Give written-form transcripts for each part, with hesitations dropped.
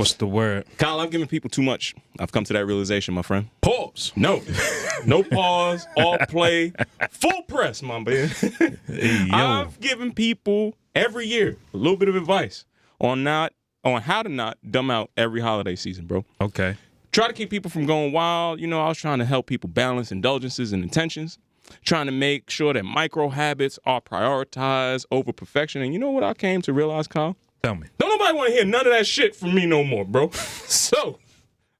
What's the word? Kyle, I'm giving people too much. I've come to that realization, my friend. Pause. No pause, all play, full press, my man. Hey, yo. I've given people every year a little bit of advice on how to not dumb out every holiday season, bro. Okay. Try to keep people from going wild. You know, I was trying to help people balance indulgences and intentions, trying to make sure that micro habits are prioritized over perfection. And you know what I came to realize, Kyle? Tell me. Don't nobody want to hear none of that shit from me no more, bro. So,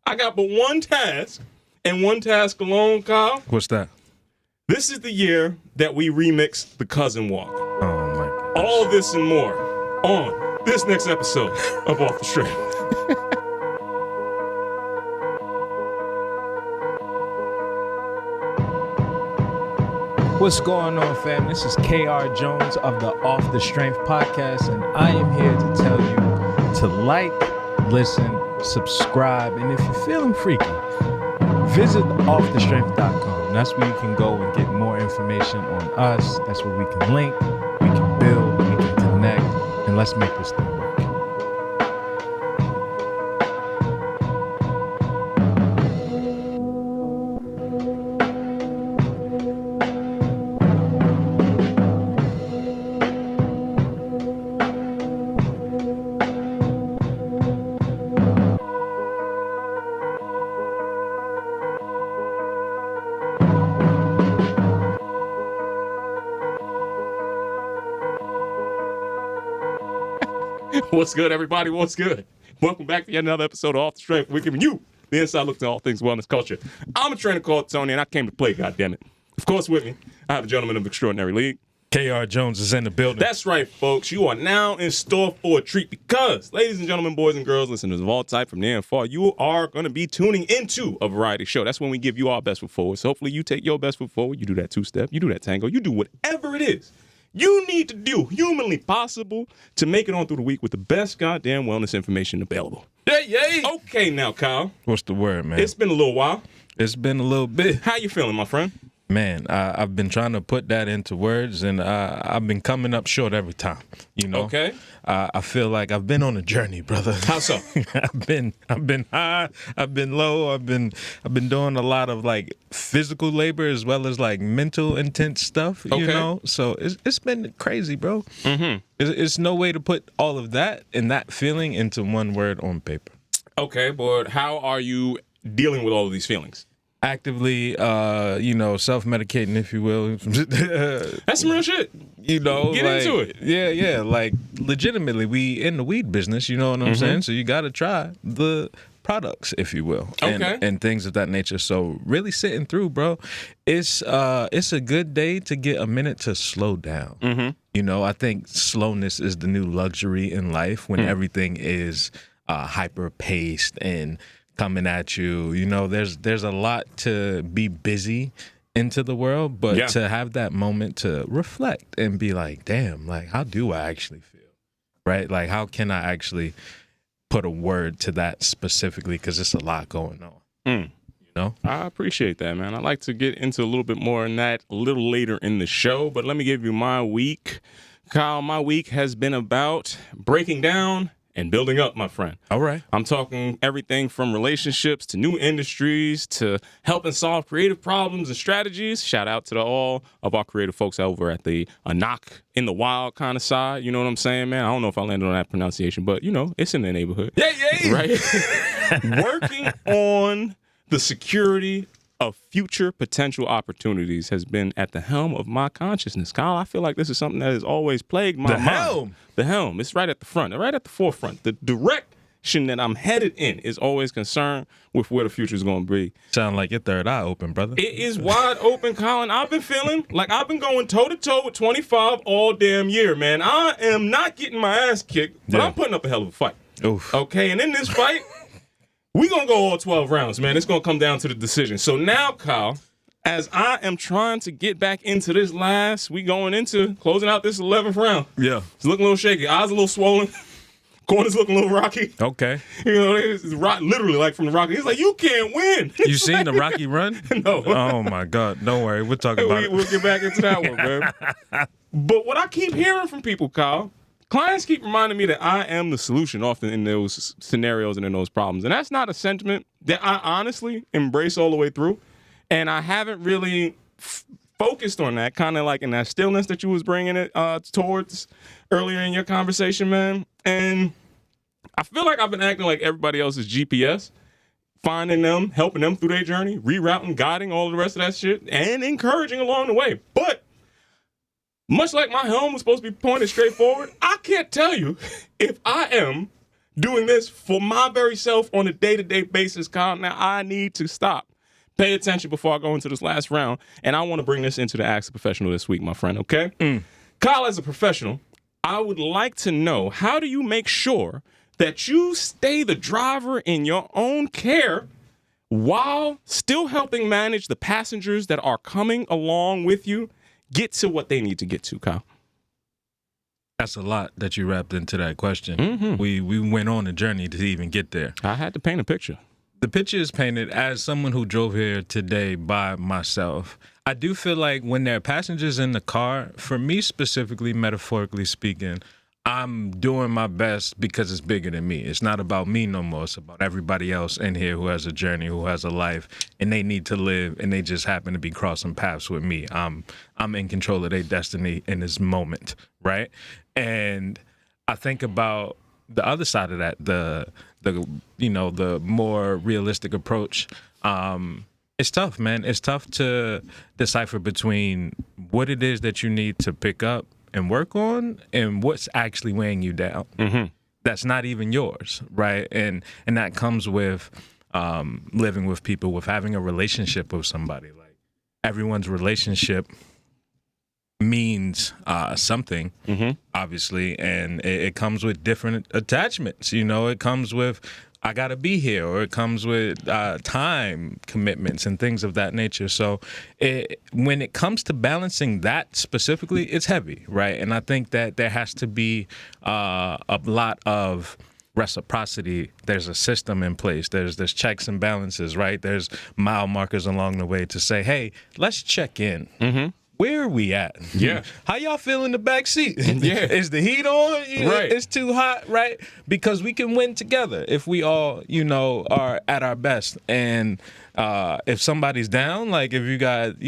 I got but one task, and one task alone, Kyle. What's that? This is the year that we remix the Cousin Walk. Oh, my gosh. All this and more on this next episode of Off the Strip. What's going on, fam? This is KR Jones of the Off the Strength podcast, and I am here to tell you to like, listen, subscribe, and if you're feeling freaky, visit offthestrength.com. That's where you can go and get more information on us. That's where we can link, we can build, we can connect, and let's make this thing work. What's good, everybody? What's good? Welcome back to yet another episode of Off the Strength. We're giving you the inside look to all things wellness culture. I'm a trainer called Tony, and I came to play, goddammit. Of course, with me, I have a gentleman of extraordinary league. KR Jones is in the building. That's right, folks. You are now in store for a treat because, ladies and gentlemen, boys and girls, listeners of all type from near and far, you are going to be tuning into a variety show. That's when we give you our best foot forward. So hopefully you take your best foot forward. You do that two-step. You do that tango. You do whatever it is you need to do humanly possible to make it on through the week with the best goddamn wellness information available. Yay! Okay, now, Kyle. What's the word, man? It's been a little while. It's been a little bit. How you feeling, my friend? Man, I've been trying to put that into words, and I've been coming up short every time. You know. Okay. I feel like I've been on a journey, brother. How so? I've been high, I've been low, I've been doing a lot of like physical labor as well as like mental intense stuff. You know, so it's been crazy, bro. Mm-hmm. It's no way to put all of that and that feeling into one word on paper. Okay, but how are you dealing with all of these feelings? Actively, self-medicating, if you will. That's some real shit. You know, get like, into it. Yeah. Like, legitimately, we in the weed business, you know what I'm saying? So you got to try the products, if you will, and things of that nature. So really sitting through, bro, it's a good day to get a minute to slow down. Mm-hmm. You know, I think slowness is the new luxury in life when everything is hyper-paced and coming at you. You know, there's a lot to be busy into the world, but to have that moment to reflect and be like, damn, like, how do I actually feel? Right? Like, how can I actually put a word to that specifically? Because it's a lot going on. You know? I appreciate that, man. I'd like to get into a little bit more on that a little later in the show, but let me give you my week. Kyle, my week has been about breaking down and building up, my friend. All right. I'm talking everything from relationships to new industries to helping solve creative problems and strategies. Shout out to all of our creative folks over at the Knock in the Wild kind of side. You know what I'm saying, man? I don't know if I landed on that pronunciation, but, you know, it's in the neighborhood. Yeah. Right? Working on the security of future potential opportunities has been at the helm of my consciousness. Kyle, I feel like this is something that has always plagued my mind. The helm. It's right at the front, right at the forefront. The direction that I'm headed in is always concerned with where the future is going to be. Sound like your third eye open, brother. It is wide open, Colin. I've been feeling like I've been going toe-to-toe with 25 all damn year, man. I am not getting my ass kicked, but I'm putting up a hell of a fight. Oof. Okay, and in this fight, we're going to go all 12 rounds, man. It's going to come down to the decision. So now, Kyle, as I am trying to get back into this we going into closing out this 11th round. Yeah. It's looking a little shaky. Eyes a little swollen. Corner's looking a little rocky. Okay. You know, it's literally like from the Rocky. He's like, you can't win. You seen the Rocky run? No. Oh, my God. Don't worry. We'll talk about it. We'll get back into that one, man. But what I keep hearing from people, Kyle, Clients keep reminding me that I am the solution often in those scenarios and in those problems. And that's not a sentiment that I honestly embrace all the way through. And I haven't really focused on that, kind of like in that stillness that you was bringing it towards earlier in your conversation, man. And I feel like I've been acting like everybody else's GPS, finding them, helping them through their journey, rerouting, guiding, all the rest of that shit, and encouraging along the way. But much like my helm was supposed to be pointed straight forward, I can't tell you if I am doing this for my very self on a day-to-day basis, Kyle. Now, I need to stop. Pay attention before I go into this last round, and I want to bring this into the Ask the Professional this week, my friend, okay? Kyle, as a professional, I would like to know, how do you make sure that you stay the driver in your own care while still helping manage the passengers that are coming along with you get to what they need to get to, Kyle? That's a lot that you wrapped into that question. We went on a journey to even get there. I had to paint a picture. The picture is painted as someone who drove here today by myself. I do feel like when there are passengers in the car, for me specifically, metaphorically speaking, I'm doing my best because it's bigger than me. It's not about me no more. It's about everybody else in here who has a journey, who has a life, and they need to live, and they just happen to be crossing paths with me. I'm in control of their destiny in this moment, right? And I think about the other side of that, the more realistic approach. It's tough, man. It's tough to decipher between what it is that you need to pick up and work on and what's actually weighing you down. That's not even yours, right? And that comes with living with people, with having a relationship with somebody. Like, everyone's relationship means something, obviously, and it comes with different attachments. It comes with, I gotta be here, or it comes with time commitments and things of that nature. So when it comes to balancing that specifically, it's heavy, right? And I think that there has to be a lot of reciprocity. There's a system in place. There's checks and balances, right? There's mile markers along the way to say, hey, let's check in. Where are we at? Yeah. How y'all feel in the back seat? Yeah. Is the heat on? Right. It's too hot, right? Because we can win together if we all, are at our best. And if somebody's down, like if you got,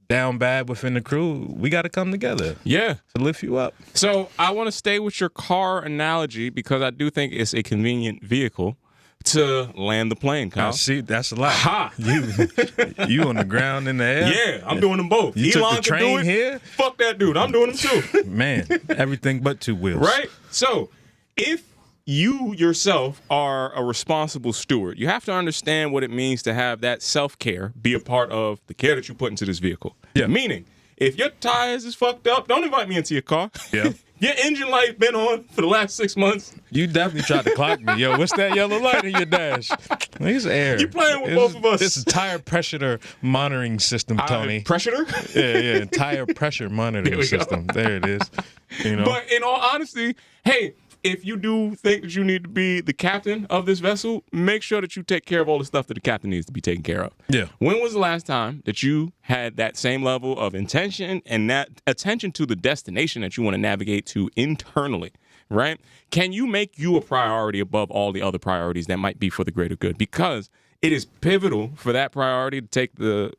down bad within the crew, we got to come together. Yeah. To lift you up. So I want to stay with your car analogy because I do think it's a convenient vehicle to land the plane, Kyle. See, that's a lot. Ha! You on the ground in the air? Yeah, I'm doing them both. You Elon took the train can do it. here? Fuck that dude. I'm doing them too. Man, everything but two wheels. Right? So if you yourself are a responsible steward, you have to understand what it means to have that self-care be a part of the care that you put into this vehicle. Yeah. Meaning, if your tires is fucked up, don't invite me into your car. Yeah. Your engine light been on for the last 6 months. You definitely tried to clock me. Yo, what's that yellow light in your dash? It's air. You playing with both of us. This is tire pressure monitoring system, Tony. Pressure? Yeah. Tire pressure monitoring system. There it is. But in all honesty, hey, if you do think that you need to be the captain of this vessel, make sure that you take care of all the stuff that the captain needs to be taken care of. Yeah. When was the last time that you had that same level of intention and that attention to the destination that you want to navigate to internally, right? Can you make you a priority above all the other priorities that might be for the greater good? Because it is pivotal for that priority to take the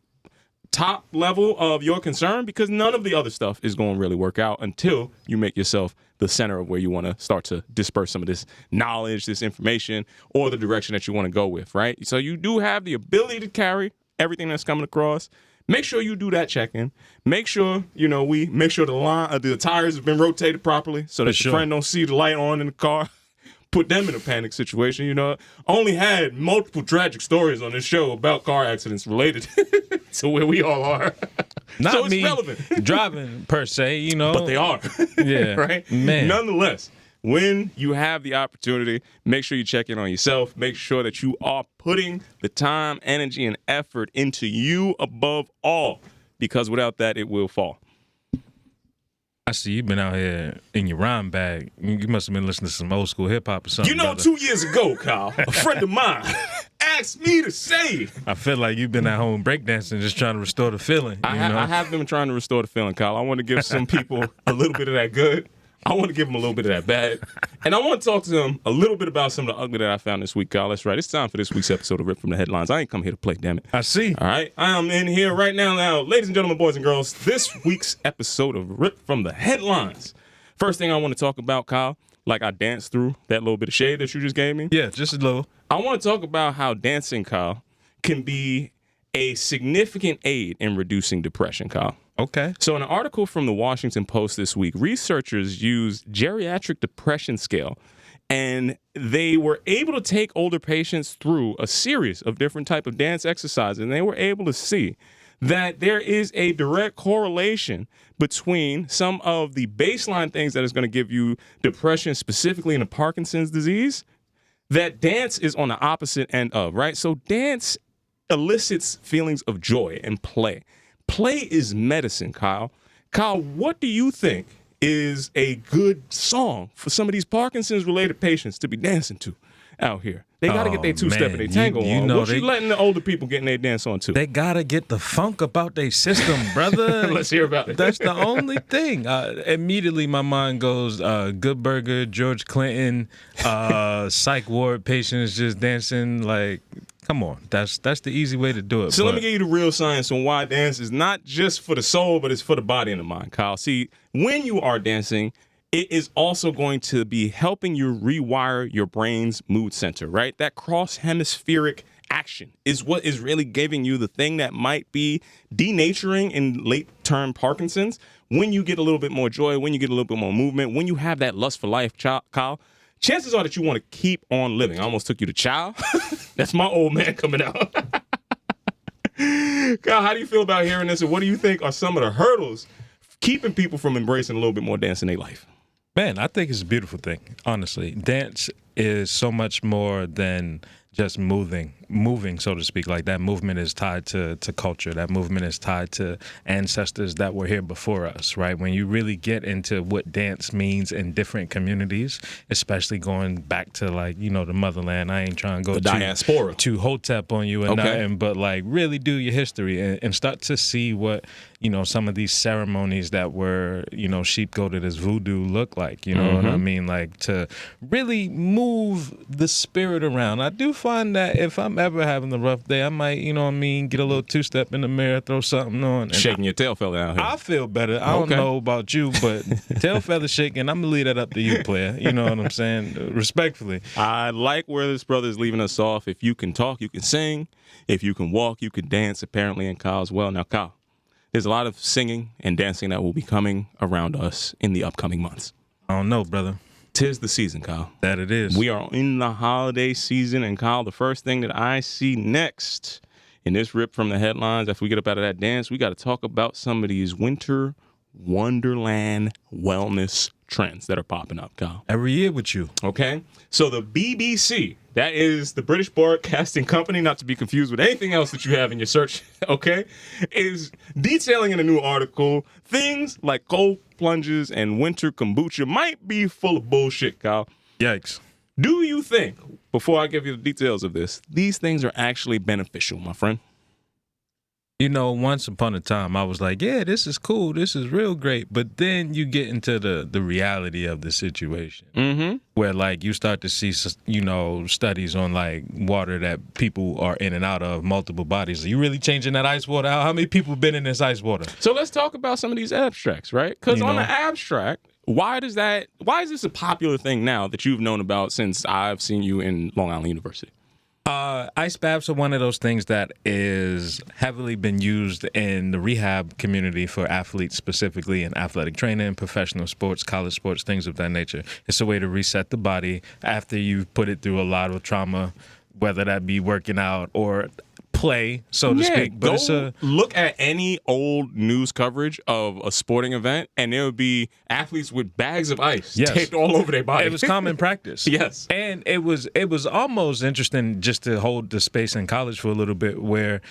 top level of your concern, because none of the other stuff is going to really work out until you make yourself the center of where you want to start to disperse some of this knowledge, this information, or the direction that you want to go with, right? So you do have the ability to carry everything that's coming across. Make sure you do that check-in. Make sure, we make sure the tires have been rotated properly so that your friend don't see the light on in the car. Put them in a panic situation, Only had multiple tragic stories on this show about car accidents related to where we all are. Not so it's me relevant. driving per se, But they are. Yeah. Right? Man. Nonetheless, when you have the opportunity, make sure you check in on yourself. Make sure that you are putting the time, energy, and effort into you above all, because without that, it will fall. I see you've been out here in your rhyme bag. You must have been listening to some old school hip hop or something. 2 years ago, Kyle, a friend of mine asked me to say. I feel like you've been at home breakdancing, just trying to restore the feeling. I have been trying to restore the feeling, Kyle. I want to give some people a little bit of that good. I want to give him a little bit of that bad. And I want to talk to him a little bit about some of the ugly that I found this week, Kyle. That's right. It's time for this week's episode of Rip from the Headlines. I ain't come here to play, damn it. I see. All right. I am in here right now. Ladies and gentlemen, boys and girls, this week's episode of Rip from the Headlines. First thing I want to talk about, Kyle, like I danced through that little bit of shade that you just gave me. Yeah, just a little. I want to talk about how dancing, Kyle, can be a significant aid in reducing depression, Kyle. Okay. So in an article from the Washington Post this week, researchers used geriatric depression scale, and they were able to take older patients through a series of different type of dance exercises, and they were able to see that there is a direct correlation between some of the baseline things that is going to give you depression, specifically in the Parkinson's disease, that dance is on the opposite end of, right? So dance elicits feelings of joy and play. Play is medicine, Kyle. Kyle, what do you think is a good song for some of these Parkinson's-related patients to be dancing to out here? They got to get their two-step and their tango on. What you letting the older people getting their dance on too? They got to get the funk about their system, brother. Let's hear about it. That's the only thing. Immediately my mind goes Good Burger, George Clinton, psych ward patients just dancing like... Come on, that's the easy way to do it. So let me give you the real science on why dance is not just for the soul, but it's for the body and the mind, Kyle. See, when you are dancing, it is also going to be helping you rewire your brain's mood center, right? That cross-hemispheric action is what is really giving you the thing that might be denaturing in late-term Parkinson's. When you get a little bit more joy, when you get a little bit more movement, when you have that lust for life, Kyle, chances are that you want to keep on living. I almost took you to child. That's my old man coming out. Kyle, how do you feel about hearing this? And what do you think are some of the hurdles keeping people from embracing a little bit more dance in their life? Man, I think it's a beautiful thing, honestly. Dance is so much more than just moving, so to speak. Like that movement is tied to culture. That movement is tied to ancestors that were here before us, right? When you really get into what dance means in different communities, especially going back to like, you know, the motherland. I ain't trying to go the diaspora to Hotep on you and nothing, but like really do your history and start to see what, you know, some of these ceremonies that were, you know, sheep-goated as voodoo look like, you know what I mean? Like to really move the spirit around. I do find that if I'm ever having a rough day, I might, you know what I mean, get a little two-step in the mirror, throw something on. And shaking your tail feather out here. I feel better. I don't know about you, but tail feather shaking, I'm going to leave that up to you, player. You know what I'm saying? Respectfully. I like where this brother is leaving us off. If you can talk, you can sing. If you can walk, you can dance, apparently, in Kyle as well. Now, Kyle, there's a lot of singing and dancing that will be coming around us in the upcoming months. I don't know, brother. 'Tis the season, Kyle. That it is. We are in the holiday season, and Kyle, the first thing that I see next in this Rip from the Headlines, after we get up out of that dance, we got to talk about some of these winter wonderland wellness trends that are popping up, Kyle. Every year with you. Okay? So the BBC, that is the British Broadcasting Company, not to be confused with anything else that you have in your search, okay, is detailing in a new article things like cold plunges and winter kombucha might be full of bullshit, Kyle. Yikes. Do you think, before I give you the details of this, these things are actually beneficial, my friend? You know, once upon a time, I was like, yeah, this is cool. This is real great. But then you get into the reality of the situation where, like, you start to see, you know, studies on, like, water that people are in and out of, multiple bodies. Are you really changing that ice water out? How many people been in this ice water? So let's talk about some of these abstracts, right? Because on the abstract, why is this a popular thing now that you've known about since I've seen you in Long Island University? Ice baths are one of those things that is heavily been used in the rehab community for athletes, specifically in athletic training, professional sports, college sports, things of that nature. It's a way to reset the body after you've put it through a lot of trauma, whether that be working out or play, so to speak. But look at any old news coverage of a sporting event, and there would be athletes with bags of ice taped all over their body. It was common practice. Yes. And it was almost interesting just to hold the space in college for a little bit where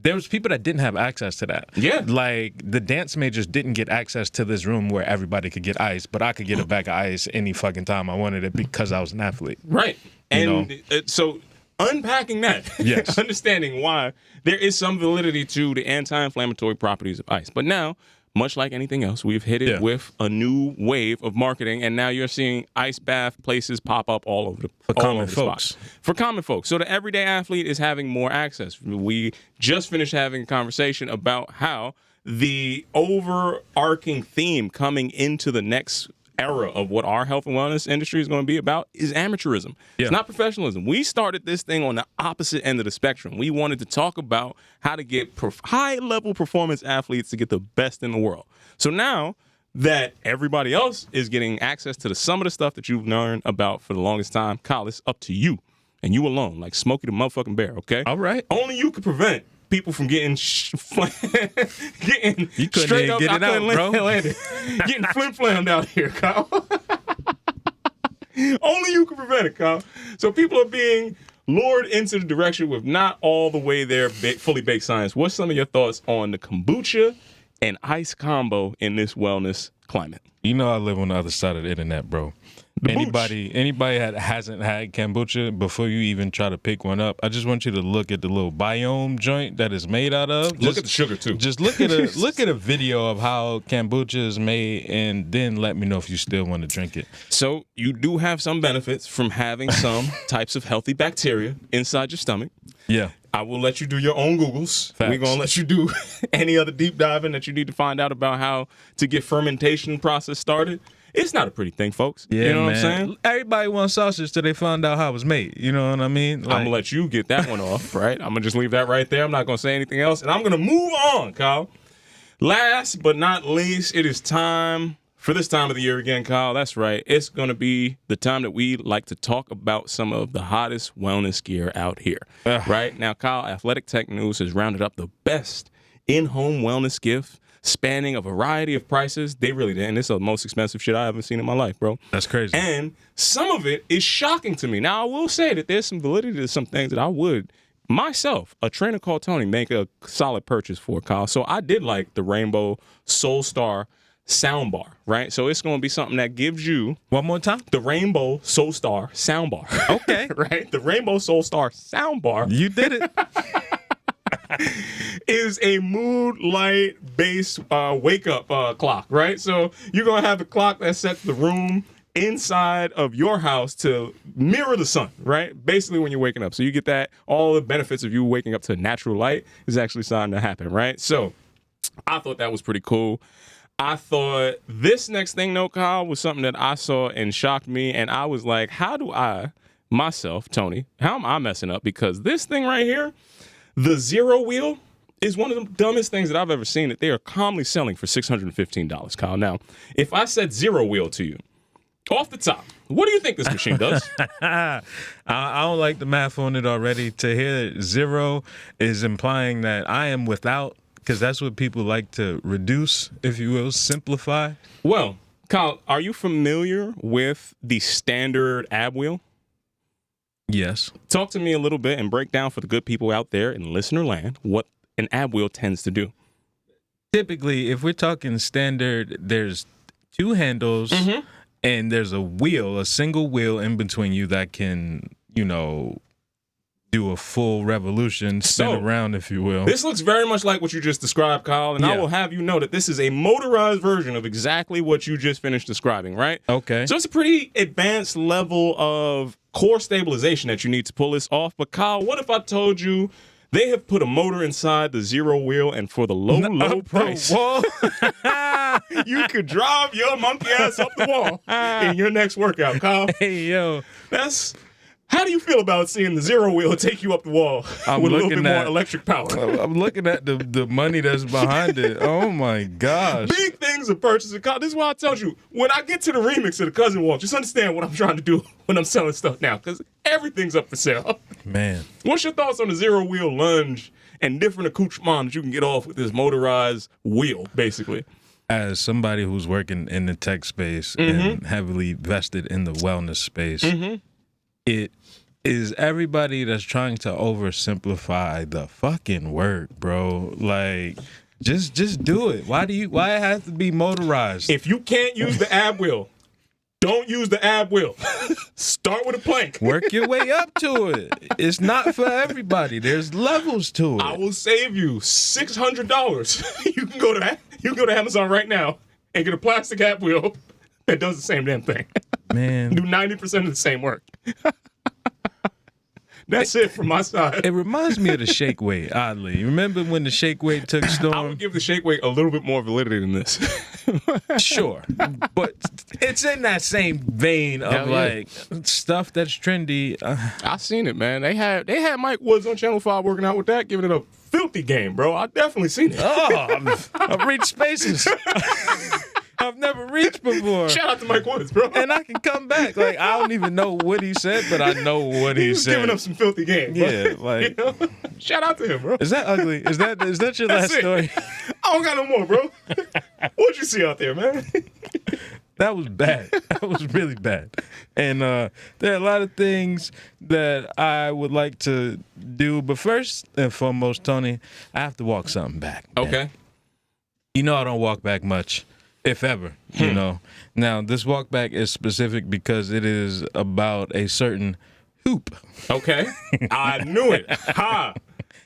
there was people that didn't have access to that. Yeah. Like the dance majors didn't get access to this room where everybody could get ice, but I could get a bag of ice any fucking time I wanted it because I was an athlete. Right. And so unpacking that, understanding why there is some validity to the anti-inflammatory properties of ice. But now, much like anything else, we've hit it with a new wave of marketing, and now you're seeing ice bath places pop up all over the spot. For common folks. So the everyday athlete is having more access. We just finished having a conversation about how the overarching theme coming into the next era of what our health and wellness industry is going to be about is amateurism. Yeah. It's not professionalism. We started this thing on the opposite end of the spectrum. We wanted to talk about how to get high-level performance athletes to get the best in the world. So now that everybody else is getting access to some of the stuff that you've learned about for the longest time, Kyle, it's up to you and you alone, like Smokey the motherfucking Bear, okay? All right. Only you can prevent people from getting getting you couldn't straight up. Get it out, bro. Getting flim-flammed out here, Kyle. Only you can prevent it, Kyle. So people are being lured into the direction with not all the way there fully baked science. What's some of your thoughts on the kombucha and ice combo in this wellness climate? You know I live on the other side of the internet, bro. Anybody that hasn't had kombucha, before you even try to pick one up, I just want you to look at the little biome joint that it's made out of. Look at the sugar too. Just look at a video of how kombucha is made, and then let me know if you still want to drink it. So you do have some benefits from having some types of healthy bacteria inside your stomach. Yeah. I will let you do your own Googles. Facts. We're going to let you do any other deep diving that you need to find out about how to get fermentation process started. It's not a pretty thing, folks. Yeah, you know man. what I'm saying? Everybody wants sausage till they found out how it was made. You know what I mean? I'm going to let you get that one off, right? I'm going to just leave that right there. I'm not going to say anything else. And I'm going to move on, Kyle. Last but not least, it is time for this time of the year again, Kyle. That's right. It's going to be the time that we like to talk about some of the hottest wellness gear out here. Right? Now, Kyle, Athletic Tech News has rounded up the best in-home wellness gift spanning a variety of prices. They really did. And this is the most expensive shit I ever seen in my life, bro. That's crazy. And some of it is shocking to me. Now, I will say that there's some validity to some things that I would, myself, a trainer called Tony, make a solid purchase for, Kyle. So I did like the Rainbow Soul Star soundbar, right? So it's going to be something that gives you... One more time? The Rainbow Soul Star soundbar. Okay. Right? The Rainbow Soul Star soundbar. You did it. Is a mood light based wake up clock, right? So you're gonna have a clock that sets the room inside of your house to mirror the sun, right? Basically when you're waking up. So you get that, all the benefits of you waking up to natural light is actually starting to happen, right? So I thought that was pretty cool. I thought this next thing, though, Kyle, was something that I saw and shocked me. And I was like, how do I, myself, Tony, how am I messing up? Because this thing right here, the Zero Wheel, is one of the dumbest things that I've ever seen that they are calmly selling for $615, Kyle. Now, if I said Zero Wheel to you, off the top, what do you think this machine does? I don't like the math on it already. To hear zero is implying that I am without, because that's what people like to reduce, if you will, simplify. Well, Kyle, are you familiar with the standard ab wheel? Yes. Talk to me a little bit and break down for the good people out there in listener land what an ab wheel tends to do. Typically, if we're talking standard, there's two handles and there's a wheel, a single wheel in between you that can, do a full revolution, spin around, if you will. This looks very much like what you just described, Kyle, and I will have you know that this is a motorized version of exactly what you just finished describing, right? Okay. So it's a pretty advanced level of core stabilization that you need to pull this off. But Kyle, what if I told you they have put a motor inside the Zero Wheel, and for the low price, you could drive your monkey ass up the wall in your next workout, Kyle. Hey, yo. How do you feel about seeing the Zero Wheel take you up the wall with a little bit more electric power? I'm looking at the money that's behind it. Oh, my gosh. Big things are purchasing. This is why I tell you, when I get to the remix of the Cousin Wall, just understand what I'm trying to do when I'm selling stuff now, because everything's up for sale. Man. What's your thoughts on the Zero Wheel lunge and different accoutrements that you can get off with this motorized wheel, basically? As somebody who's working in the tech space and heavily vested in the wellness space, it is everybody that's trying to oversimplify the fucking work, bro. Like, just do it. Why it has to be motorized? If you can't use the ab wheel, don't use the ab wheel. Start with a plank. Work your way up to it. It's not for everybody. There's levels to it. I will save you $600. You can go to You can go to Amazon right now and get a plastic hat wheel that does the same damn thing. Man. Do 90% of the same work. That's it from my side. It reminds me of the shake weight, oddly. Remember when the shake weight took storm? I would give the shake weight a little bit more validity than this. Sure. But it's in that same vein of like stuff that's trendy. I seen it, man. They had Mike Woods on Channel 5 working out with that, giving it a filthy game, bro. I definitely seen it. I've reached spaces I've never reached before. Shout out to Mike Woods, bro. And I can come back. Like, I don't even know what he said, but I know what he said. He's giving up some filthy game, bro. Yeah, like. You know? Shout out to him, bro. Is that ugly? Is that your last story? I don't got no more, bro. What'd you see out there, man? That was bad. That was really bad. And there are a lot of things that I would like to do. But first and foremost, Tony, I have to walk something back. Man. Okay. You know I don't walk back much, if ever, you know. Now, this walk back is specific because it is about a certain hoop. Okay. I knew it. Ha!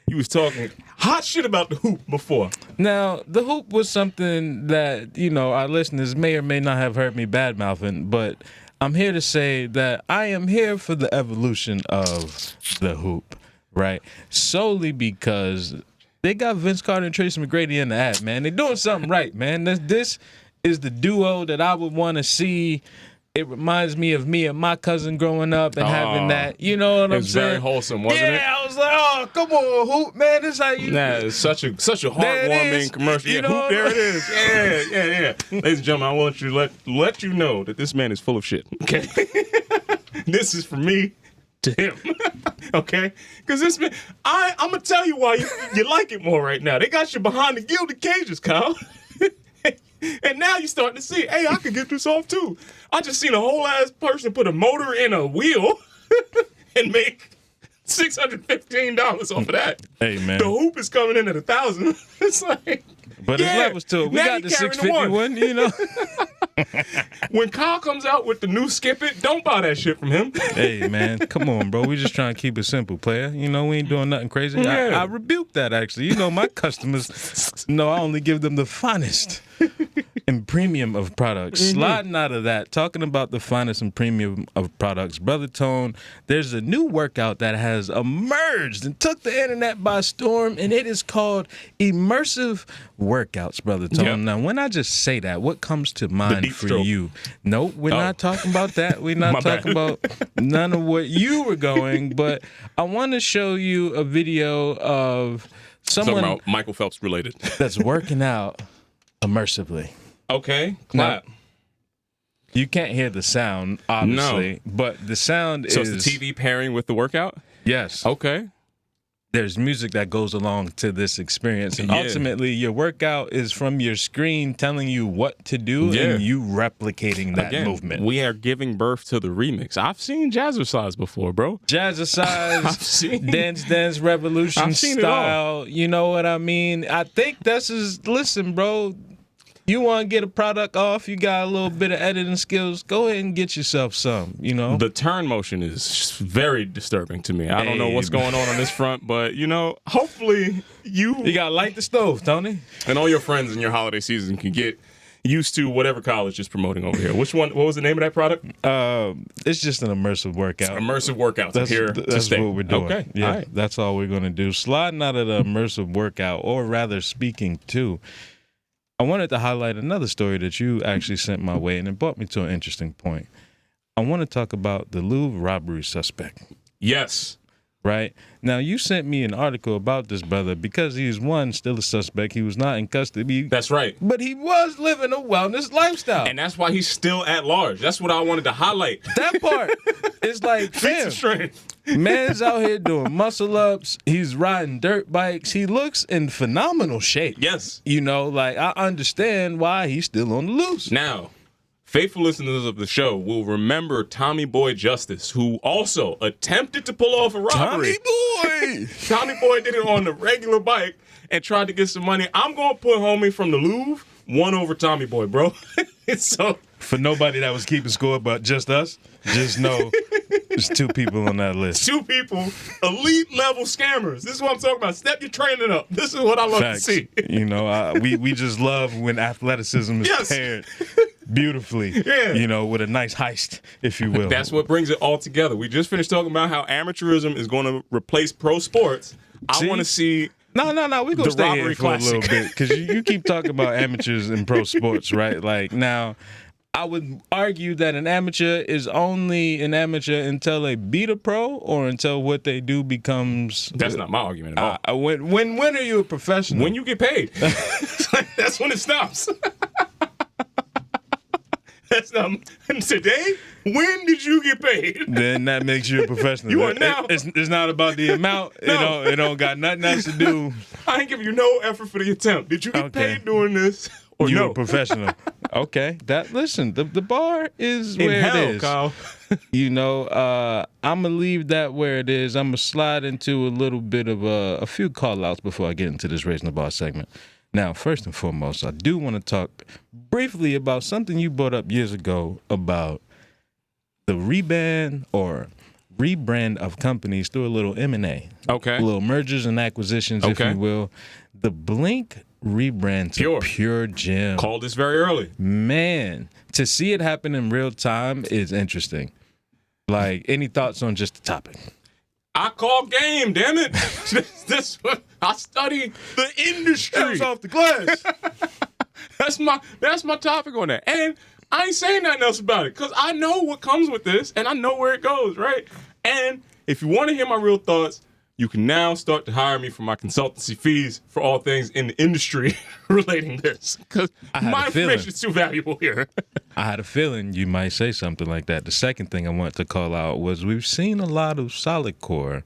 You was talking hot shit about the hoop before. Now, the hoop was something that, you know, our listeners may or may not have heard me bad-mouthing, but I'm here to say that I am here for the evolution of the hoop, right? Solely because they got Vince Carter and Tracy McGrady in the ad, man. They're doing something right, man. This is the duo that I would want to see. It reminds me of me and my cousin growing up and having that. You know what I'm saying? It's very wholesome, wasn't it? Yeah, I was like, oh, come on, hoop, man. This how you. Nah, it's such a heartwarming commercial. You Yeah, know hoop, there it is. Yeah. Ladies and gentlemen, I want you to let you know that this man is full of shit. Okay, this is from me to him. Okay, because this man, I'm gonna tell you why you like it more right now. They got you behind the gilded cages, Kyle. And now you're starting to see, hey, I could get this off too. I just seen a whole ass person put a motor in a wheel and make $615 off of that. Hey, man. The hoop is coming in at $1,000. It's like, but yeah, there's levels to it. We got the 651, you know. When Kyle comes out with the new Skip It, don't buy that shit from him. Hey, man, come on, bro. We just trying to keep it simple, player. You know, we ain't doing nothing crazy. Yeah. I rebuke that, actually. You know, my customers know I only give them the finest and premium of products. Sliding out of that, talking about the finest and premium of products, Brother Tone, there's a new workout that has emerged and took the internet by storm, and it is called immersive workouts, Brother Tone. Yep. Now, when I just say that, what comes to mind for stroke. you? Nope, we're not talking about that. We're not talking about none of what you were going, but I want to show you a video of someone Talking about Michael Phelps related. that's working out immersively. Okay, clap. Now, you can't hear the sound, obviously, but the sound So is... it's the TV pairing with the workout? Yes. Okay. There's music that goes along to this experience. And ultimately, your workout is from your screen telling you what to do and you replicating that movement. We are giving birth to the remix. I've seen Jazzercise before, bro. Jazzercise, Dance Revolution I've seen style. You know what I mean? I think this is... Listen, bro... You want to get a product off, you got a little bit of editing skills, go ahead and get yourself some, you know? The turn motion is very disturbing to me. I don't know what's going on this front, but, you know, hopefully you got to light the stove, Tony. And all your friends in your holiday season can get used to whatever college is promoting over here. Which one? What was the name of that product? It's just an immersive workout. Immersive workouts. That's what we're doing. Okay. Yeah, all right. That's all we're going to do. Sliding out of the immersive workout, or rather speaking to... I wanted to highlight another story that you actually sent my way, and it brought me to an interesting point. I want to talk about the Louvre robbery suspect. Yes. Right? Now, you sent me an article about this brother because he's, one, still a suspect. He was not in custody. That's right. But he was living a wellness lifestyle. And that's why he's still at large. That's what I wanted to highlight. That part is like, Feats of strength. Man's out here doing muscle ups. He's riding dirt bikes. He looks in phenomenal shape. Yes. You know, like, I understand why he's still on the loose. Now, faithful listeners of the show will remember Tommy Boy Justice, who also attempted to pull off a robbery. Tommy Boy! Tommy Boy did it on the regular bike and tried to get some money. I'm going to put homie from the Louvre 1 over Tommy Boy, bro. It's so... For nobody that was keeping score but just us, just know there's 2 people on that list. 2 people, elite level scammers. This is what I'm talking about. Step your training up. This is what I love Facts. to see. You know, we just love when athleticism is paired beautifully, with a nice heist, if you will. That's what brings it all together. We just finished talking about how amateurism is going to replace pro sports. I want to see... No. We're going to stay here for a little bit because you keep talking about amateurs in pro sports, right? Like, now... I would argue that an amateur is only an amateur until they beat a pro or until what they do becomes... That's not my argument at all. When are you a professional? When you get paid. That's when it stops. That's not... Today, when did you get paid? Then that makes you a professional. You are now... It's not about the amount. No. It don't got nothing else to do. I ain't giving you no effort for the attempt. Did you get paid doing this? Or You're no? a professional. Okay. Listen, the bar is In where hell, it is. Kyle. I'm going to leave that where it is. I'm going to slide into a little bit of a few call-outs before I get into this Raising the Bar segment. Now, first and foremost, I do want to talk briefly about something you brought up years ago about the rebrand of companies through a little M&A. Okay. A little mergers and acquisitions, if you will. The Blink rebrand to Pure Gym. Called this very early. Man, to see it happen in real time is interesting. Like, any thoughts on just the topic? I call game, damn it. This I study the industry. That was off the glass. That's my topic on that. And I ain't saying nothing else about it because I know what comes with this and I know where it goes, right? And if you want to hear my real thoughts, you can now start to hire me for my consultancy fees for all things in the industry relating this. Because my information is too valuable here. I had a feeling you might say something like that. The second thing I want to call out was we've seen a lot of solid core.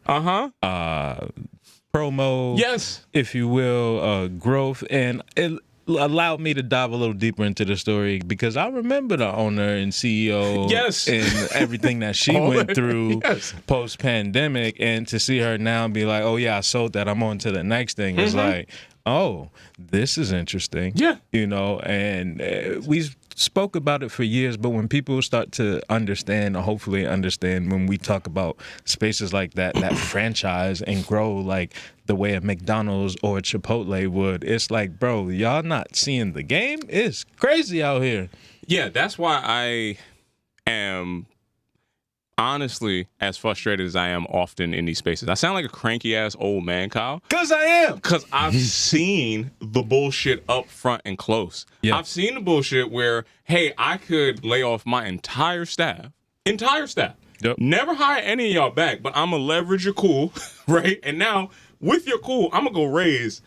Promo, yes, if you will, growth, and it allowed me to dive a little deeper into the story because I remember the owner and CEO and everything that she went through post-pandemic, and to see her now be like, oh yeah, I sold that, I'm on to the next thing. It's like, oh, this is interesting. Yeah. And we spoke about it for years, but when people start to understand, or hopefully understand, when we talk about spaces like that franchise and grow like the way a McDonald's or a Chipotle would, it's like, bro, y'all not seeing the game? It's crazy out here. Yeah, that's why I am honestly as frustrated as I am often in these spaces. I sound like a cranky ass old man, Kyle. Because I am. Because I've seen the bullshit up front and close. Yeah. I've seen the bullshit where, hey, I could lay off my entire staff. Yep. Never hire any of y'all back, but I'm going to leverage your cool, right? And now, with your cool, I'm going to go raise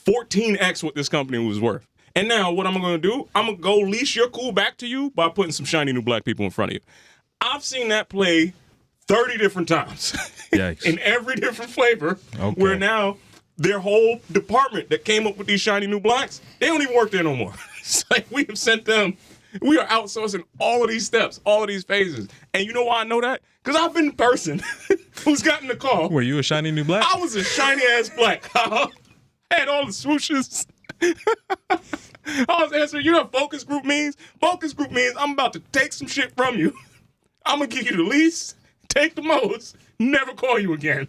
14x what this company was worth. And now, what I'm going to do, I'm going to go lease your cool back to you by putting some shiny new black people in front of you. I've seen that play 30 different times in every different flavor, where now their whole department that came up with these shiny new blacks, they don't even work there no more. It's like we have sent them, we are outsourcing all of these steps, all of these phases. And you know why I know that? Because I've been the person who's gotten the call. Were you a shiny new black? I was a shiny ass black. I had all the swooshes. I was answering, you know what focus group means? Focus group means I'm about to take some shit from you. I'm going to give you the least, take the most, never call you again.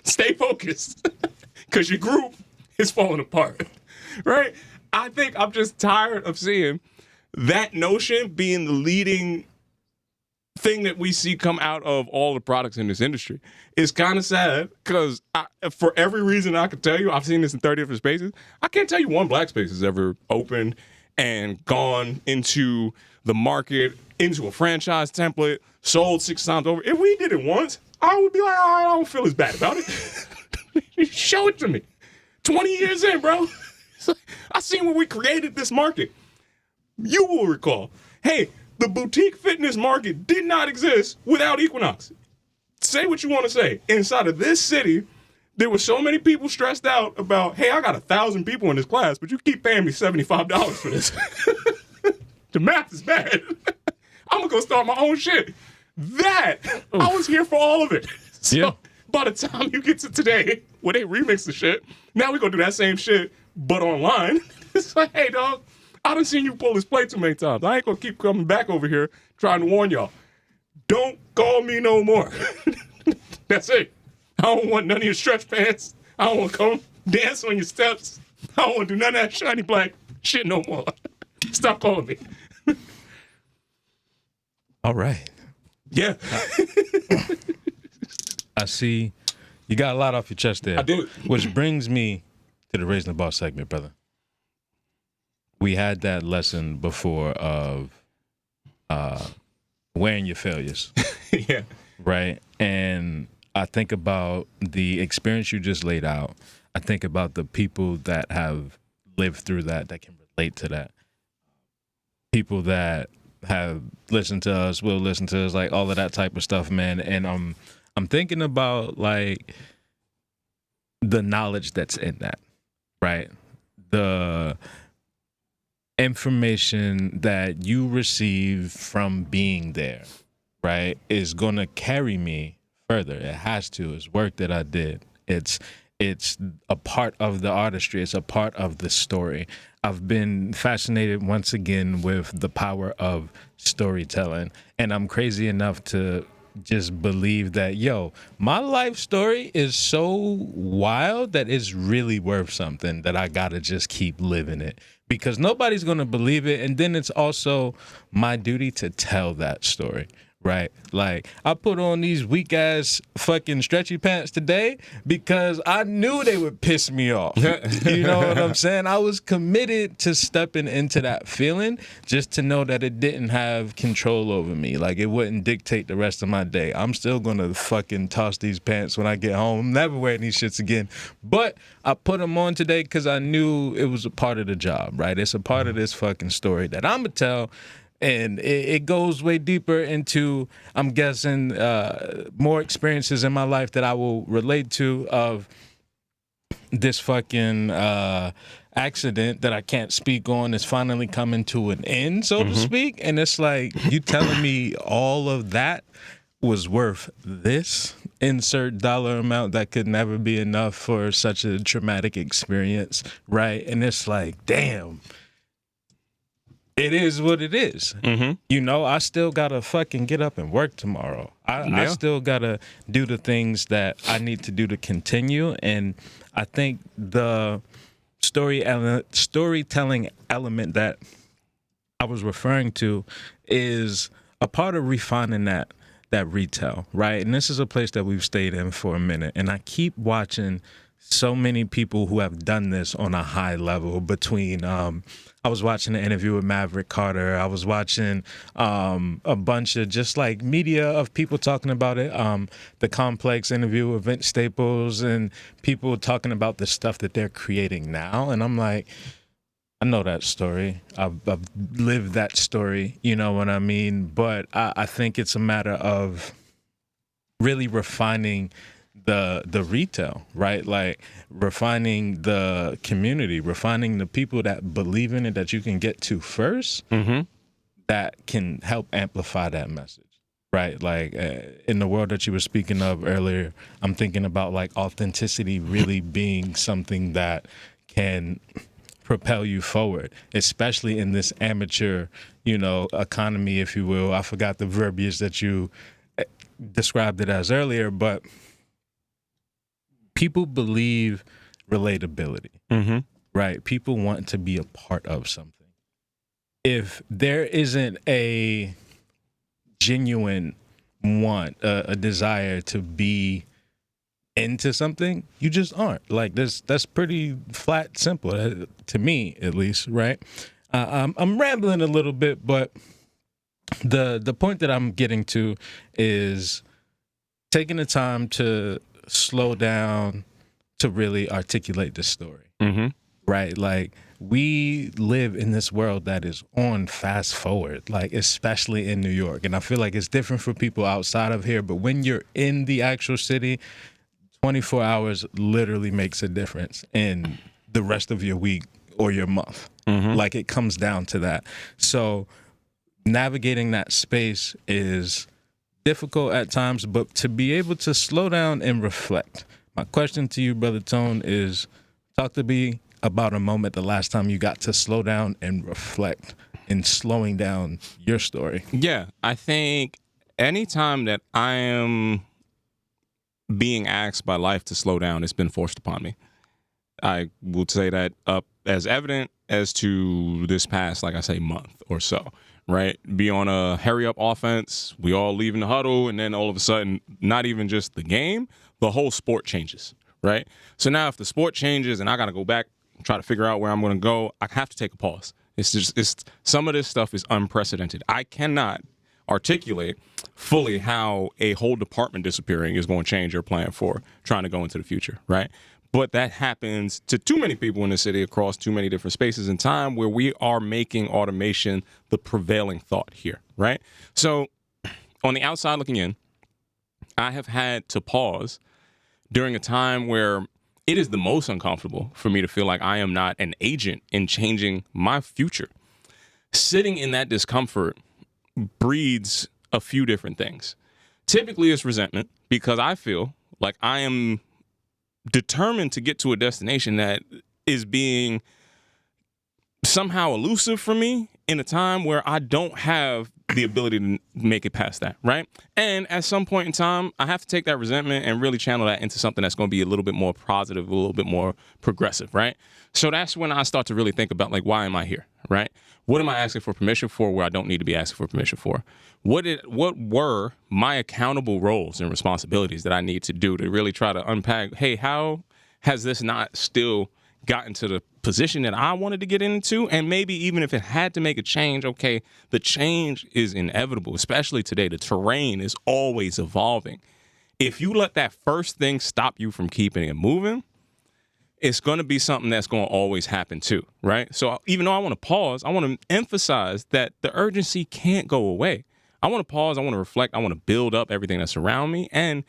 Stay focused because your group is falling apart, right? I think I'm just tired of seeing that notion being the leading thing that we see come out of all the products in this industry. It's kind of sad because for every reason I could tell you, I've seen this in 30 different spaces. I can't tell you one black space has ever opened and gone into the market, into a franchise template, sold 6 times over. If we did it once, I would be like, all right, I don't feel as bad about it. Show it to me. 20 years in, bro. I seen when we created this market. You will recall, hey, the boutique fitness market did not exist without Equinox. Say what you want to say. Inside of this city, there were so many people stressed out about, hey, I got 1,000 people in this class, but you keep paying me $75 for this. The math is bad. I'm going to go start my own shit. I was here for all of it. So by the time you get to today, where they remix the shit, now we're going to do that same shit, but online. It's like, hey, dog, I done seen you pull his play too many times. I ain't gonna keep coming back over here trying to warn y'all. Don't call me no more. That's it. I don't want none of your stretch pants. I don't want to come dance on your steps. I don't want to do none of that shiny black shit no more. Stop calling me. All right. Yeah. I see you got a lot off your chest there. I do. Which brings me to the Raising the Bar segment, brother. We had that lesson before of wearing your failures. Yeah. Right? And I think about the experience you just laid out. I think about the people that have lived through that can relate to that. People that have listened to us, will listen to us, like all of that type of stuff, man. And I'm thinking about like the knowledge that's in that, right? The information that you receive from being there, right, is going to carry me further. It has to. It's work that I did. It's a part of the artistry. It's a part of the story. I've been fascinated once again with the power of storytelling, and I'm crazy enough to just believe that, yo, my life story is so wild that it's really worth something, that I gotta just keep living it, because nobody's gonna believe it. And then it's also my duty to tell that story, right? Like, I put on these weak ass fucking stretchy pants today because I knew they would piss me off. You know what I'm saying? I was committed to stepping into that feeling just to know that it didn't have control over me. Like, it wouldn't dictate the rest of my day. I'm still gonna fucking toss these pants when I get home. I'm never wearing these shits again. But I put them on today because I knew it was a part of the job, right? It's a part of this fucking story that I'm gonna tell. And it goes way deeper into, I'm guessing, more experiences in my life that I will relate to of this fucking accident that I can't speak on is finally coming to an end, so to speak. And it's like, you telling me all of that was worth this insert dollar amount that could never be enough for such a traumatic experience, right? And it's like, damn. It is what it is. You know, I still gotta fucking get up and work tomorrow. I still gotta do the things that I need to do to continue. And I think the storytelling element that I was referring to is a part of refining that retail, right? And this is a place that we've stayed in for a minute. And I keep watching so many people who have done this on a high level between, I was watching an interview with Maverick Carter. I was watching a bunch of just like media of people talking about it. The Complex interview with Vince Staples and people talking about the stuff that they're creating now. And I'm like, I know that story. I've lived that story, you know what I mean? But I think it's a matter of really refining the retail, right? Like refining the community, refining the people that believe in it, that you can get to first, that can help amplify that message, right? Like in the world that you were speaking of earlier, I'm thinking about like authenticity really being something that can propel you forward, especially in this amateur, you know, economy, if you will. I forgot the verbiage that you described it as earlier, but people believe relatability, right? People want to be a part of something. If there isn't a genuine want, a desire to be into something, you just aren't. Like that's pretty flat, simple to me, at least, right? I'm rambling a little bit, but the point that I'm getting to is taking the time to slow down to really articulate the story, right? Like, we live in this world that is on fast forward, like especially in New York. And I feel like it's different for people outside of here, but when you're in the actual city, 24 hours literally makes a difference in the rest of your week or your month. Like, it comes down to that. So navigating that space is difficult at times, but to be able to slow down and reflect. My question to you, Brother Tone, is talk to me about a moment the last time you got to slow down and reflect in slowing down your story? Yeah, I think anytime that I am being asked by life to slow down, it's been forced upon me. I would say that up as evident as to this past, like I say, month or so, right? Be on a hurry up offense, we all leaving the huddle, and then all of a sudden, not even just the game, the whole sport changes, right? So now if the sport changes and I got to go back, try to figure out where I'm going to go, I have to take a pause. It's some of this stuff is unprecedented. I cannot articulate fully how a whole department disappearing is going to change your plan for trying to go into the future, right? But that happens to too many people in the city across too many different spaces in time where we are making automation the prevailing thought here, right? So on the outside looking in, I have had to pause during a time where it is the most uncomfortable for me to feel like I am not an agent in changing my future. Sitting in that discomfort breeds a few different things. Typically, it's resentment because I feel like I am determined to get to a destination that is being somehow elusive for me in a time where I don't have the ability to make it past that, right? And at some point in time, I have to take that resentment and really channel that into something that's going to be a little bit more positive, a little bit more progressive, right? So that's when I start to really think about, like, why am I here, right? What am I asking for permission for where I don't need to be asking for permission for? What were my accountable roles and responsibilities that I need to do to really try to unpack, hey, how has this not still gotten to the position that I wanted to get into? And maybe even if it had to make a change, okay, the change is inevitable, especially today. The terrain is always evolving. If you let that first thing stop you from keeping it moving, it's going to be something that's going to always happen too, right? So even though I want to pause, I want to emphasize that the urgency can't go away. I want to pause, I want to reflect, I want to build up everything that's around me, and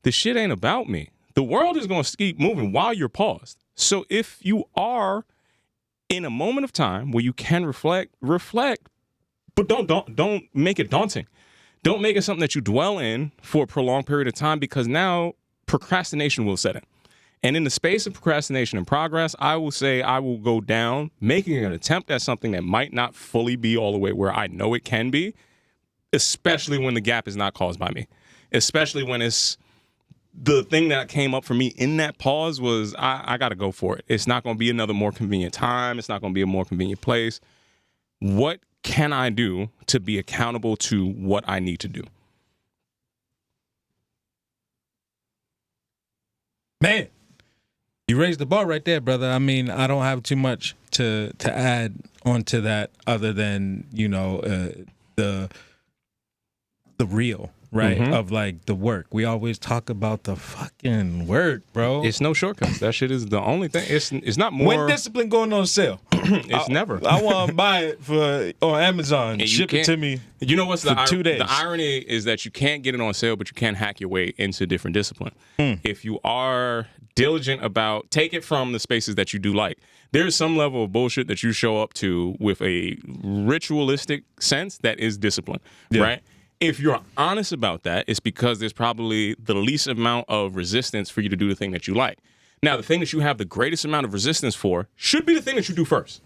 the shit ain't about me. The world is going to keep moving while you're paused. So if you are in a moment of time where you can reflect, but don't make it daunting. Don't make it something that you dwell in for a prolonged period of time, because now procrastination will set in. And in the space of procrastination and progress, I will say I will go down making an attempt at something that might not fully be all the way where I know it can be, especially when the gap is not caused by me, especially when it's the thing that came up for me in that pause was I got to go for it. It's not going to be another more convenient time. It's not going to be a more convenient place. What can I do to be accountable to what I need to do? Man, you raised the bar right there, brother. I mean, I don't have too much to add onto that other than, you know, the real, right? Mm-hmm. Of like the work. We always talk about the fucking work, bro. It's no shortcuts. That shit is the only thing. It's not more. When discipline going on sale? It's never. I want to buy it on Amazon. And ship it to me. You know what's for 2 days. The irony is that you can't get it on sale, but you can hack your way into different discipline. If you are diligent about, take it from the spaces that you do like. There's some level of bullshit that you show up to with a ritualistic sense that is discipline, right? If you're honest about that, it's because there's probably the least amount of resistance for you to do the thing that you like. Now, the thing that you have the greatest amount of resistance for should be the thing that you do first.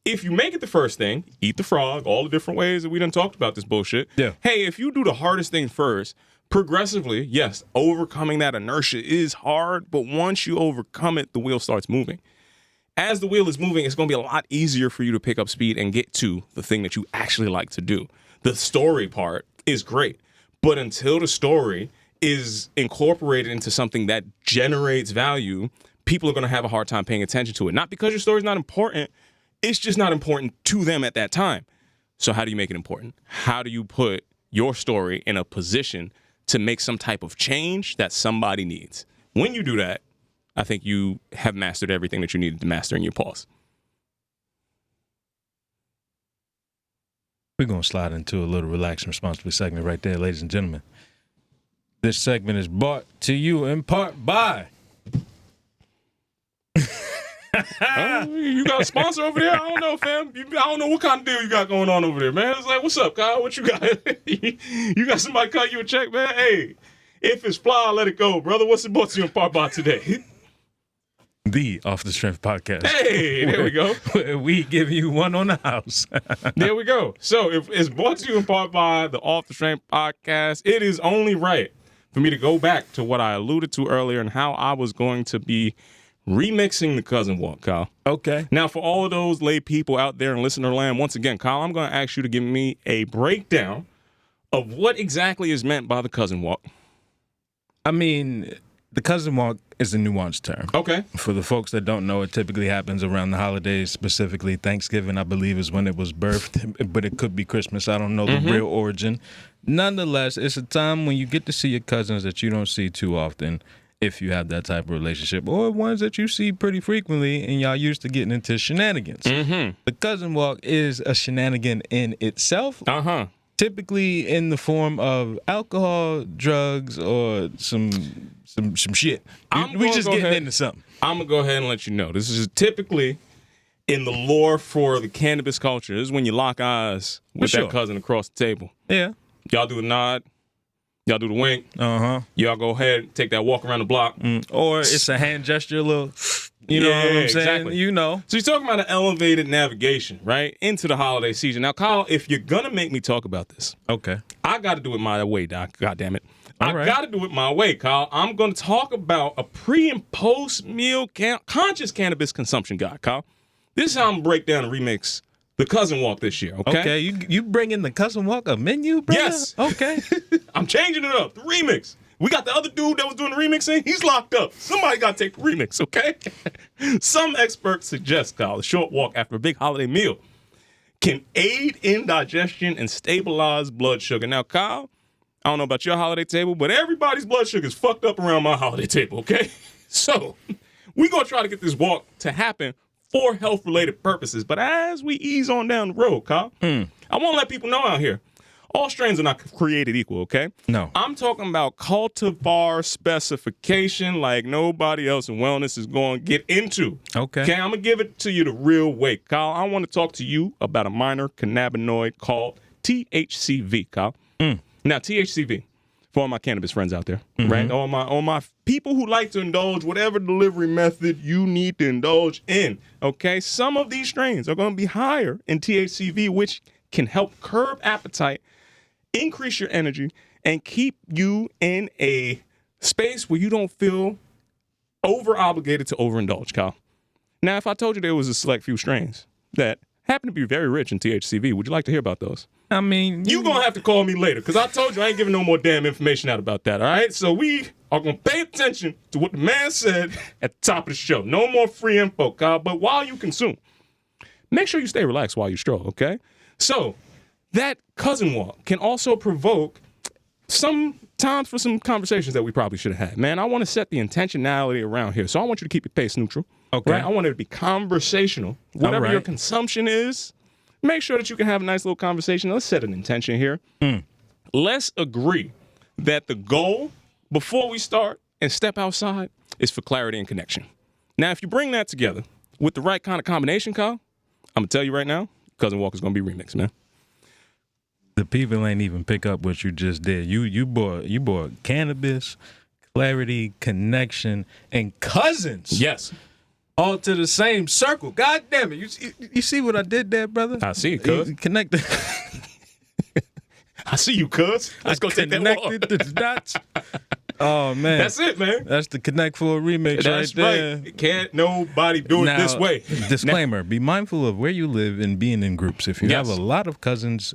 If you make it the first thing, eat the frog, all the different ways that we done talked about this bullshit. Yeah. Hey, if you do the hardest thing first, progressively, yes, overcoming that inertia is hard, but once you overcome it, the wheel starts moving. As the wheel is moving, it's going to be a lot easier for you to pick up speed and get to the thing that you actually like to do. The story part is great, but until the story is incorporated into something that generates value, people are going to have a hard time paying attention to it. Not because your story is not important, it's just not important to them at that time. So how do you make it important? How do you put your story in a position to make some type of change that somebody needs? When you do that, I think you have mastered everything that you needed to master in your pause. We're going to slide into a little relaxed and responsible segment right there, ladies and gentlemen. This segment is brought to you in part by... You got a sponsor over there? I don't know, fam. I don't know what kind of deal you got going on over there, man. It's like, what's up, Kyle? What you got? You got somebody cut you a check, man? Hey, if it's fly, let it go, brother. What's it brought to you in part by today? The Off the Strength podcast. Hey, there we go. Where we give you one on the house. There we go. So if it's brought to you in part by the Off the Strength podcast, it is only right for me to go back to what I alluded to earlier and how I was going to be remixing the cousin walk, Kyle. Okay. Now, for all of those lay people out there in listener land, once again, Kyle, I'm going to ask you to give me a breakdown of what exactly is meant by the cousin walk. I mean, the cousin walk is a nuanced term. Okay. For the folks that don't know, it typically happens around the holidays, specifically Thanksgiving, I believe, is when it was birthed, but it could be Christmas. I don't know the real origin. Nonetheless, it's a time when you get to see your cousins that you don't see too often, if you have that type of relationship, or ones that you see pretty frequently and y'all used to getting into shenanigans. The cousin walk is a shenanigan in itself. Typically in the form of alcohol, drugs, or some shit. We just getting into something. I'm going to go ahead and let you know. This is typically in the lore for the cannabis culture. This is when you lock eyes with that cousin across the table. Yeah. Y'all do the nod. Y'all do the wink. Y'all go ahead and take that walk around the block. Or it's a hand gesture, a little, you know what I'm saying? Exactly. You know. So you're talking about an elevated navigation, right, into the holiday season. Now, Kyle, if you're going to make me talk about this, okay, I got to do it my way, Doc. God damn it. All right. I got to do it my way, Kyle. I'm going to talk about a pre- and post-meal conscious cannabis consumption guide, Kyle. This is how I'm going to break down and remix the cousin walk this year, okay? Okay, you bring in the cousin walk a menu, brother? Yes. Okay. I'm changing it up. The remix. We got the other dude that was doing the remixing. He's locked up. Somebody got to take the remix, okay? Some experts suggest, Kyle, a short walk after a big holiday meal can aid in digestion and stabilize blood sugar. Now, Kyle, I don't know about your holiday table, but everybody's blood sugar is fucked up around my holiday table, okay? So we're going to try to get this walk to happen for health-related purposes. But as we ease on down the road, Kyle, I want to let people know out here, all strains are not created equal, okay? No. I'm talking about cultivar specification like nobody else in wellness is going to get into. Okay. Okay, I'm going to give it to you the real way. Kyle, I want to talk to you about a minor cannabinoid called THCV, Kyle. Now, THCV, for all my cannabis friends out there, right? All my people who like to indulge whatever delivery method you need to indulge in, okay? Some of these strains are going to be higher in THCV, which can help curb appetite, increase your energy, and keep you in a space where you don't feel over-obligated to overindulge, Kyle. Now, if I told you there was a select few strains that happen to be very rich in THCV, would you like to hear about those? I mean, You're going to have to call me later because I told you I ain't giving no more damn information out about that, all right? So we are going to pay attention to what the man said at the top of the show. No more free info, Kyle. But while you consume, make sure you stay relaxed while you stroll, okay? So that cousin walk can also provoke some times for some conversations that we probably should have had. Man, I want to set the intentionality around here. So I want you to keep your pace neutral. Okay. Right? I want it to be conversational. Whatever your consumption is, make sure that you can have a nice little conversation. Let's set an intention here. Let's agree that the goal before we start and step outside is for clarity and connection. Now, if you bring that together with the right kind of combination, Kyle, I'm going to tell you right now, Cousin Walker's going to be remixed, man. The people ain't even pick up what you just did. You bought cannabis, clarity, connection, and cousins. Yes. All to the same circle. God damn it. You see what I did there, brother? I see it, cuz. Connected. I see you, cuz. Let's go take that walk. Connected to the dots. Oh, man. That's it, man. That's the Connect for a remix That's right there. right. Can't nobody do it this way. Disclaimer, be mindful of where you live and being in groups. If you have a lot of cousins,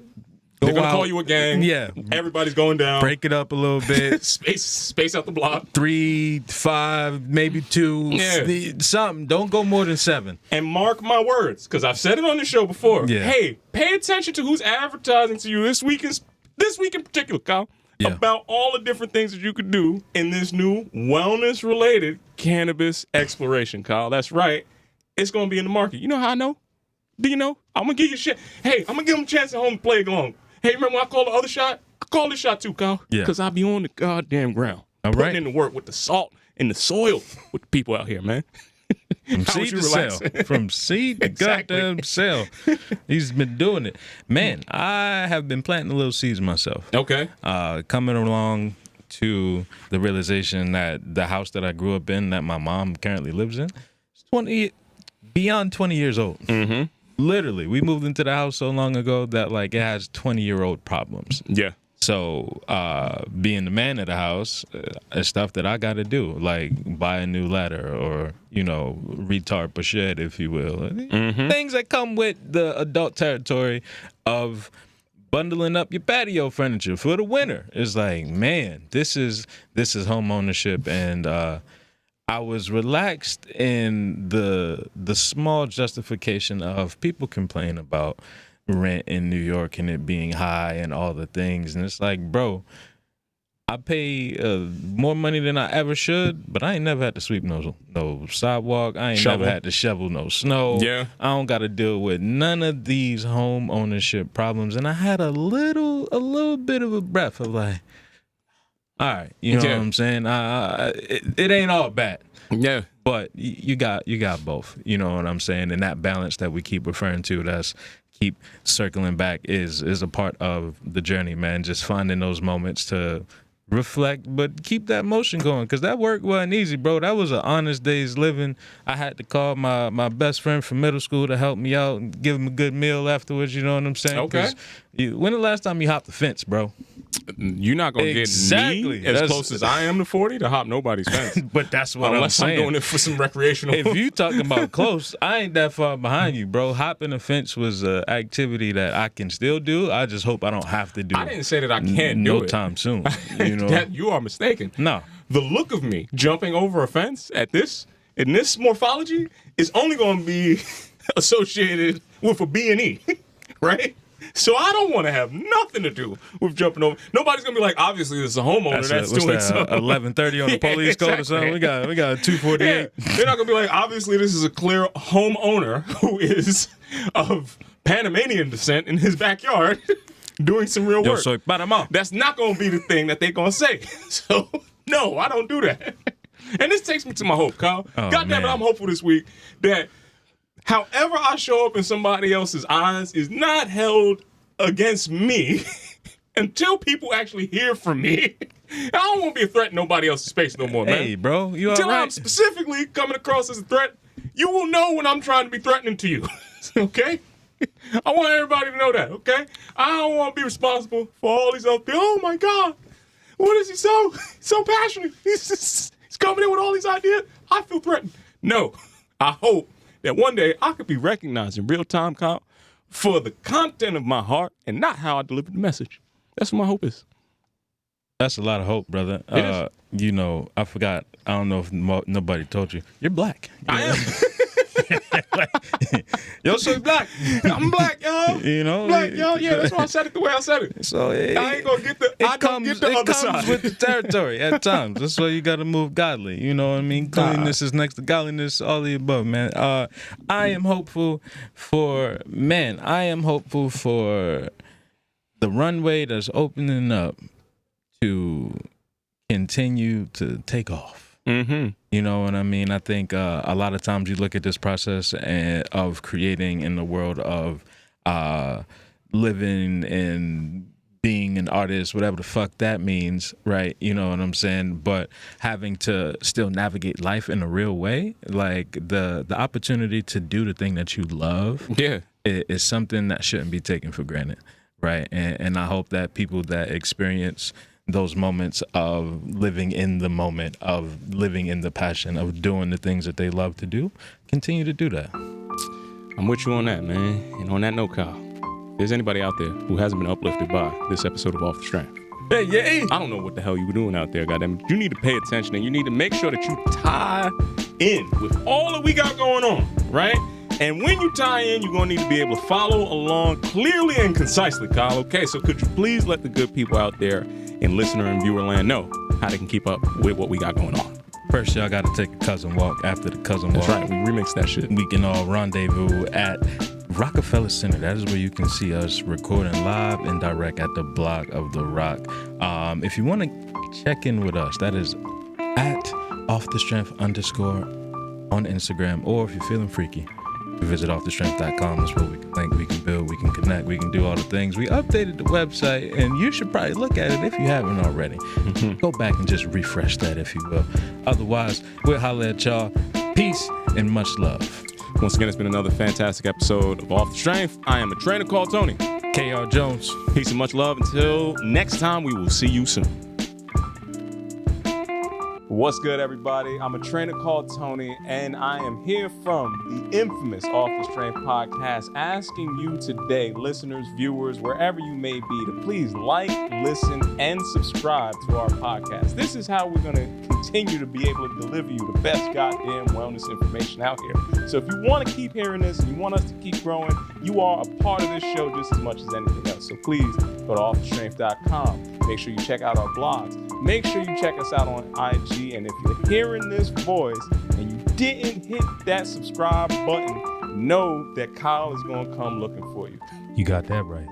they're going to call you a gang. Yeah. Everybody's going down. Break it up a little bit. Space out the block. 3, 5, maybe 2. Something. Don't go more than 7. And mark my words, because I've said it on the show before. Yeah. Hey, pay attention to who's advertising to you this week in particular, Kyle. Yeah. About all the different things that you could do in this new wellness-related cannabis exploration, Kyle. That's right. It's going to be in the market. You know how I know? Do you know? I'm going to give you shit. Hey, I'm going to give them a chance at home to play along. Hey, remember when I called the other shot? I called this shot too, Kyle. Yeah. Because I be on the goddamn ground. All putting right. in the work with the salt and the soil with the people out here, man. From seed to sale. From seed to goddamn sale. He's been doing it. Man, I have been planting a little seeds myself. Okay. Coming along to the realization that the house that I grew up in, that my mom currently lives in, beyond 20 years old. Mm-hmm. Literally, we moved into the house so long ago that like it has 20-year-old problems. Yeah. So being the man of the house is stuff that I got to do, like buy a new ladder or, retard a shed, if you will. Mm-hmm. Things that come with the adult territory of bundling up your patio furniture for the winter. It's like, man, this is home ownership, and I was relaxed in the small justification of people complain about rent in New York and it being high and all the things, and it's like, bro, I pay more money than I ever should, but I ain't never had to sweep no sidewalk. I ain't never had to shovel no snow. Yeah. I don't got to deal with none of these home ownership problems, and I had a little bit of a breath of like, all right, you know what I'm saying? It ain't all bad. Yeah. But you got both. You know what I'm saying? And that balance that we keep referring to, that's keep circling back, is a part of the journey, man. Just finding those moments to reflect, but keep that motion going, because that work wasn't easy, bro. That was an honest day's living. I had to call my best friend from middle school to help me out and give him a good meal afterwards, you know what I'm saying? Okay. When the last time you hopped the fence, bro? You're not going to get me as close as I am to 40 to hop nobody's fence. But that's what Unless I'm saying. I'm doing it for some recreational. If you talking about close, I ain't that far behind you, bro. Hopping a fence was an activity that I can still do. I just hope I don't have to do. I didn't say that I can't do it. No time soon. You know, you are mistaken. No. The look of me jumping over a fence in this morphology is only going to be associated with a B&E, right? So I don't want to have nothing to do with jumping over. Nobody's gonna be like, obviously, this is a homeowner that's doing something. 11:30 on the police code or something. We got a 248. Yeah. They're not gonna be like, obviously, this is a clear homeowner who is of Panamanian descent in his backyard doing some real work. Soy Panama. That's not gonna be the thing that they're gonna say. So no, I don't do that. And this takes me to my hope, Kyle. God damn it, I'm hopeful this week that however I show up in somebody else's eyes is not held against me until people actually hear from me. I don't want to be a threat in nobody else's space no more, man. Hey, bro, you all until right? I'm specifically coming across as a threat, you will know when I'm trying to be threatening to you. Okay? I want everybody to know that, okay? I don't want to be responsible for all these other people. Oh, my God. What is he so passionate? He's coming in with all these ideas. I feel threatened. No. I hope that one day I could be recognized in real time, Kyle, for the content of my heart and not how I deliver the message. That's what my hope is. That's a lot of hope, brother. It is. You know, I forgot. I don't know if nobody told you. You're black. I am. Yo, soy black. I'm black, y'all. You know, Black, y'all. Yeah, that's why I said it the way I said it. So I ain't gonna get the. I don't get the other side. It comes with the territory at times. That's why you got to move godly. You know what I mean? Cleanliness is next to godliness. All the above, man. I am hopeful for the runway that's opening up to continue to take off. Mm-hmm. You know what I mean? I think a lot of times you look at this process of creating in the world of living and being an artist, whatever the fuck that means, right? You know what I'm saying? But having to still navigate life in a real way, like the opportunity to do the thing that you love, is something that shouldn't be taken for granted, right? And I hope that people that experience those moments of living in the moment, of living in the passion, of doing the things that they love to do, continue to do that. I'm with you on that, man. And on that note, Kyle, if there's anybody out there who hasn't been uplifted by this episode of Off the Strength, I don't know what the hell you were doing out there, goddammit. You need to pay attention, and you need to make sure that you tie in with all that we got going on, right? And when you tie in, you're going to need to be able to follow along clearly and concisely, Kyle. Okay, so could you please let the good people out there in listener and viewer land know how they can keep up with what we got going on? First, y'all got to take a cousin walk. After the cousin walk, that's right. We remix that shit. We can all rendezvous at Rockefeller Center. That is where you can see us recording live and direct at the Block of the Rock. If you want to check in with us, that is at offthestrength_ on Instagram, or if you're feeling freaky, visit offthestrength.com. That's where we can link, we can build, we can connect, we can do all the things. We updated the website, and you should probably look at it if you haven't already. Go back and just refresh that, if you will. Otherwise, we'll holler at y'all Peace and much love. Once again, it's been another fantastic episode of Off the Strength. I am a trainer called Tony. KR Jones. Peace and much love. Until next time, we will see you soon. What's good, everybody? I'm a trainer called Tony, and I am here from the infamous Off the Strength podcast, asking you today, listeners, viewers, wherever you may be, to please like, listen, and subscribe to our podcast. This is how we're going to continue to be able to deliver you the best goddamn wellness information out here. So if you want to keep hearing this and you want us to keep growing, you are a part of this show just as much as anything else. So please go to offthestrength.com. Make sure you check out our blogs. Make sure you check us out on IG. And if you're hearing this voice and you didn't hit that subscribe button, know that Kyle is going to come looking for you. You got that right.